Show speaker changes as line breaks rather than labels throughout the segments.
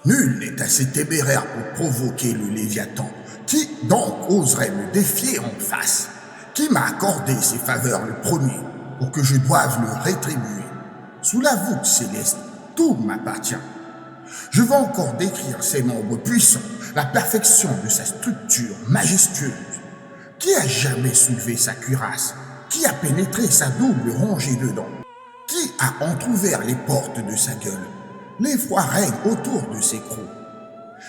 Nul n'est assez téméraire pour provoquer le Léviathan. Qui donc oserait me défier en face? Qui m'a accordé ses faveurs le premier pour que je doive le rétribuer? Sous la voûte céleste, tout m'appartient. Je vais encore décrire ses membres puissants, la perfection de sa structure majestueuse. Qui a jamais soulevé sa cuirasse? Qui a pénétré sa double rangée de dents? Qui a entrouvert les portes de sa gueule? L'effroi règne autour de ses crocs.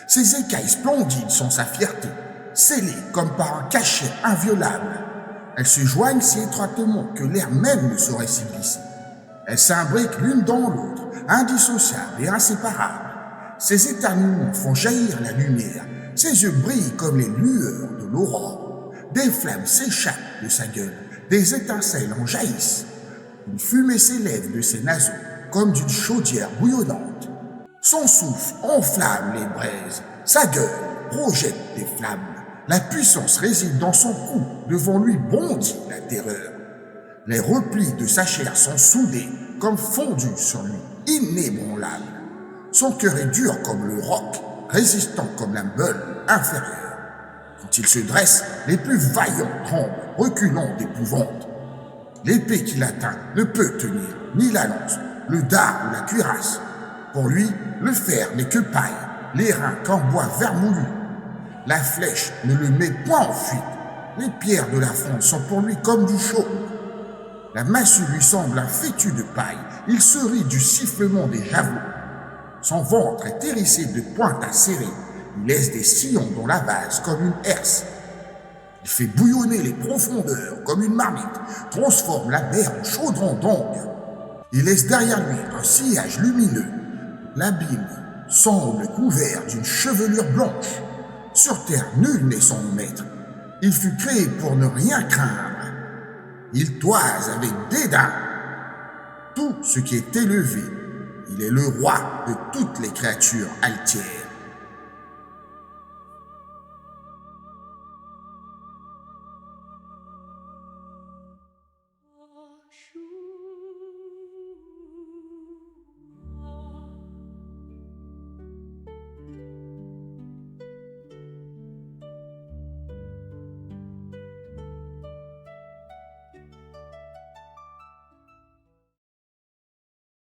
Ses écailles splendides sont sa fierté, scellées comme par un cachet inviolable. Elles se joignent si étroitement que l'air même ne saurait s'y glisser. Elles s'imbriquent l'une dans l'autre, indissociables et inséparables. Ses éternuements font jaillir la lumière, ses yeux brillent comme les lueurs de l'aurore. Des flammes s'échappent de sa gueule, des étincelles en jaillissent. Une fumée s'élève de ses naseaux comme d'une chaudière bouillonnante. Son souffle enflamme les braises, sa gueule projette des flammes. La puissance réside dans son cou, devant lui bondit la terreur. Les replis de sa chair sont soudés comme fondus sur lui, inébranlables. Son cœur est dur comme le roc, résistant comme la meule inférieure. Quand il se dresse, les plus vaillants tremblent, reculant d'épouvante. L'épée qu'il atteint ne peut tenir ni la lance, le dard ou la cuirasse. Pour lui, le fer n'est que paille, les reins qu'en bois vermoulu. La flèche ne le met point en fuite. Les pierres de la fronde sont pour lui comme du chaume. La massue lui semble un fétu de paille. Il se rit du sifflement des javelots. Son ventre est hérissé de pointes acérées. Il laisse des sillons dans la vase comme une herse. Il fait bouillonner les profondeurs comme une marmite, transforme la mer en chaudron d'ongles. Il laisse derrière lui un sillage lumineux. L'abîme semble couvert d'une chevelure blanche. Sur terre, nul n'est son maître. Il fut créé pour ne rien craindre. Il toise avec dédain tout ce qui est élevé. Il est le roi de toutes les créatures altières.